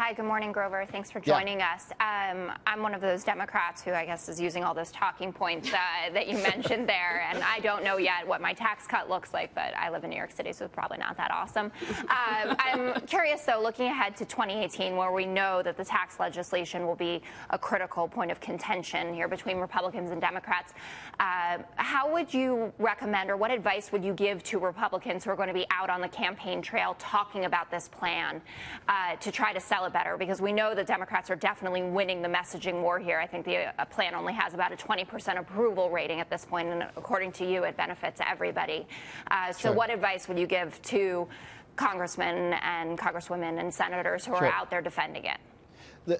Hi, good morning, Grover. Thanks for joining us. I'm one of those Democrats who I guess is using all those talking points that you mentioned there, and I don't know yet what my tax cut looks like, but I live in New York City, so it's probably not that awesome. I'm curious, though, looking ahead to 2018, where we know that the tax legislation will be a critical point of contention here between Republicans and Democrats. How would you recommend, or what advice would you give to Republicans who are going to be out on the campaign trail talking about this plan to try to sell it better? Because we know that Democrats are definitely winning the messaging war here. I think the plan only has about a 20% approval rating at this point, and according to you, it benefits everybody. So what advice would you give to congressmen and congresswomen and senators who are out there defending it?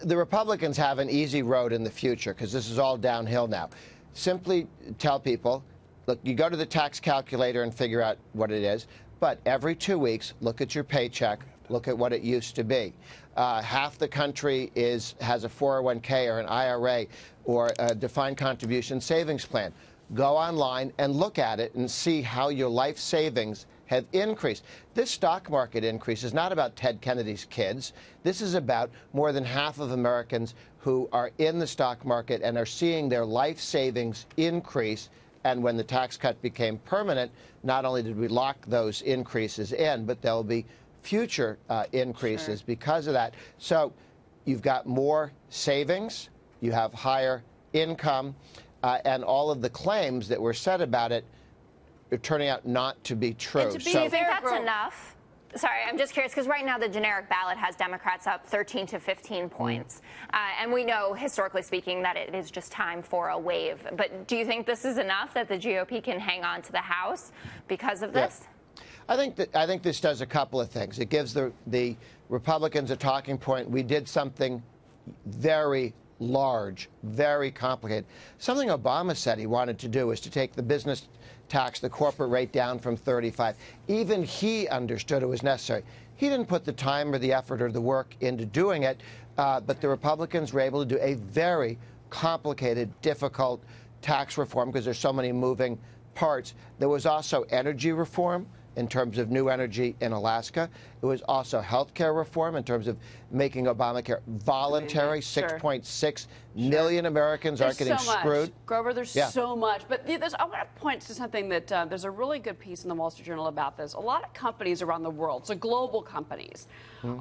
The Republicans have an easy road in the future because this is all downhill now. Simply tell people, look, you go to the tax calculator and figure out what it is, but every 2 weeks, look at your paycheck, look at what it used to be. Half the country has a 401k or an IRA or a defined contribution savings plan. Go online and look at it and see how your life savings have increased. This stock market increase is not about Ted Kennedy's kids. This is about more than half of Americans who are in the stock market and are seeing their life savings increase. And when the tax cut became permanent, not only did we lock those increases in, but there will be future increases because of that. So you've got more savings, you have higher income, and all of the claims that were said about it are turning out not to be true. And to be fair, that's enough. Sorry, I'm just curious, because right now the generic ballot has Democrats up 13 to 15 points. And we know, historically speaking, that it is just time for a wave. But do you think this is enough, that the GOP can hang on to the House because of this? I think this does a couple of things. It gives the Republicans a talking point. We did something very large, very complicated. Something Obama said he wanted to do is to take the business tax, the corporate rate, down from 35. Even he understood it was necessary. He didn't put the time or the effort or the work into doing it, but the Republicans were able to do a very complicated, difficult tax reform because there's so many moving parts. There was also energy reform in terms of new energy in Alaska. It was also health care reform in terms of making Obamacare voluntary. 6.6 million Americans aren't getting screwed. Grover, there's so much. But I want to point to something that there's a really good piece in the Wall Street Journal about this. A lot of companies around the world, so global companies,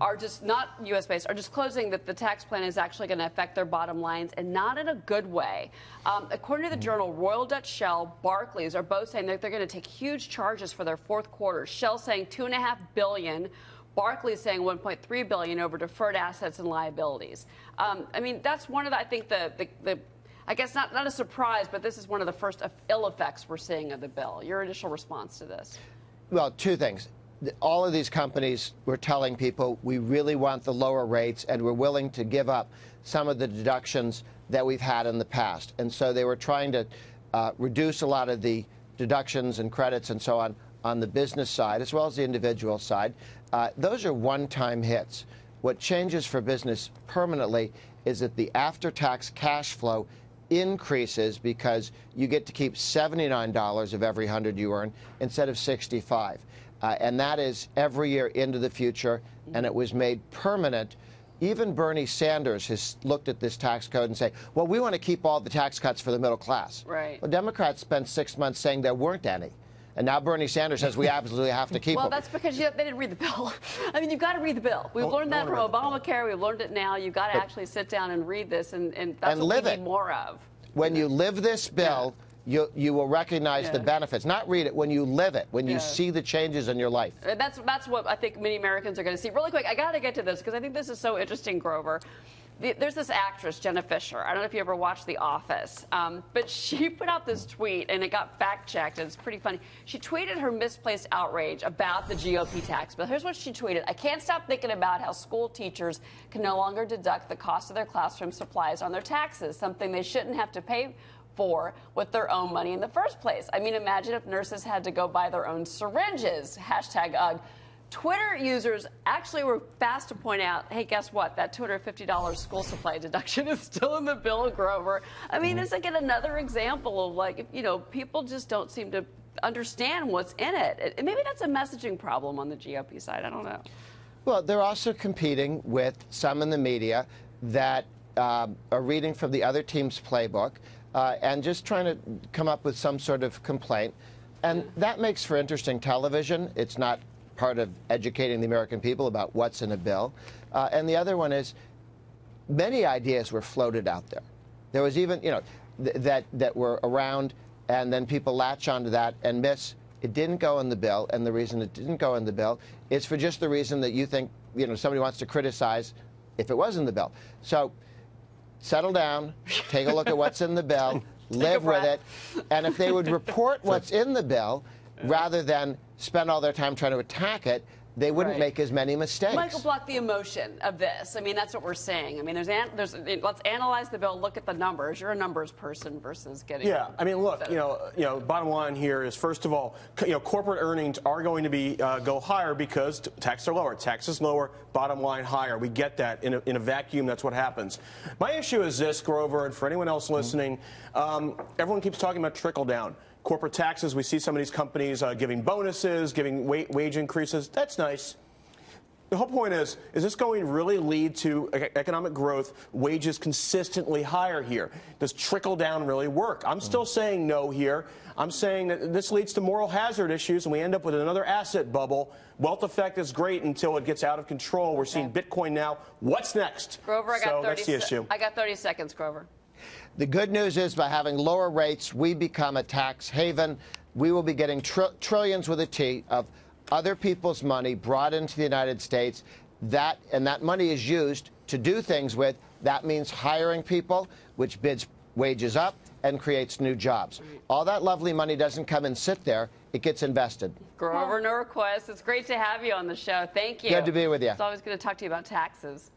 are just not U.S.-based, are disclosing that the tax plan is actually going to affect their bottom lines, and not in a good way. According to the Journal, Royal Dutch Shell, Barclays are both saying that they're going to take huge charges for their fourth quarter. Shell saying $2.5 billion. Barclays saying $1.3 billion over deferred assets and liabilities. I mean, that's one of the, I think, I guess not a surprise, but this is one of the first ill effects we're seeing of the bill. Your initial response to this? Well, two things. All of these companies were telling people we really want the lower rates and we're willing to give up some of the deductions that we've had in the past. And so they were trying to reduce a lot of the deductions and credits and so on the business side as well as the individual side. Those are one-time hits. What changes for business permanently is that the after-tax cash flow increases because you get to keep $79 of every 100 you earn instead of 65. And that is every year into the future, and it was made permanent. Even Bernie Sanders has looked at this tax code and say, well, we want to keep all the tax cuts for the middle class. Right. Well, Democrats spent 6 months saying there weren't any. And now Bernie Sanders says we absolutely have to keep them. Well, that's because they didn't read the bill. I mean, you've got to read the bill. We've learned that from Obamacare. We've learned it now. You've got to actually sit down and read this, and that's what we need more of. When you live this bill, you will recognize the benefits. Not read it, when you live it, when you see the changes in your life. That's what I think many Americans are going to see. Really quick, I got to get to this because I think this is so interesting, Grover. There's this actress, Jenna Fisher. I don't know if you ever watched The Office, but she put out this tweet, and it got fact-checked, and it's pretty funny. She tweeted her misplaced outrage about the GOP tax bill. Here's what she tweeted. I can't stop thinking about how school teachers can no longer deduct the cost of their classroom supplies on their taxes, something they shouldn't have to pay for with their own money in the first place. I mean, imagine if nurses had to go buy their own syringes. #UGG. Twitter users actually were fast to point out, hey, guess what? That $250 school supply deduction is still in the bill, Grover. I mean, it's like another example of, like, you know, people just don't seem to understand what's in it. And maybe that's a messaging problem on the GOP side. I don't know. Well, they're also competing with some in the media that are reading from the other team's playbook and just trying to come up with some sort of complaint. And that makes for interesting television. It's not part of educating the American people about what's in a bill. And the other one is many ideas were floated out there. There was even, that were around, and then people latch onto that and miss. It didn't go in the bill, and the reason it didn't go in the bill is for just the reason that you think, somebody wants to criticize if it was in the bill. So settle down, take a look at what's in the bill, live with it, and if they would report what's in the bill rather than spend all their time trying to attack it, they wouldn't make as many mistakes. Michael Block, the emotion of this. I mean, that's what we're saying. I mean, let's analyze the bill, look at the numbers. You're a numbers person versus getting. Yeah, I mean, look, bottom line here is, first of all, corporate earnings are going to be go higher because taxes are lower. Taxes lower, bottom line higher. We get that in a vacuum. That's what happens. My issue is this, Grover, and for anyone else listening, everyone keeps talking about trickle down. Corporate taxes, we see some of these companies giving bonuses, giving wage increases. That's nice. The whole point is this going to really lead to economic growth, wages consistently higher here? Does trickle down really work? I'm still saying no here. I'm saying that this leads to moral hazard issues, and we end up with another asset bubble. Wealth effect is great until it gets out of control. We're seeing Bitcoin now. What's next? Grover, that's the issue. I got 30 seconds, Grover. The good news is by having lower rates, we become a tax haven. We will be getting trillions with a T of other people's money brought into the United States. That money is used to do things with. That means hiring people, which bids wages up and creates new jobs. All that lovely money doesn't come and sit there. It gets invested. Grover Norquist, it's great to have you on the show. Thank you. Good to be with you. It's always good to talk to you about taxes.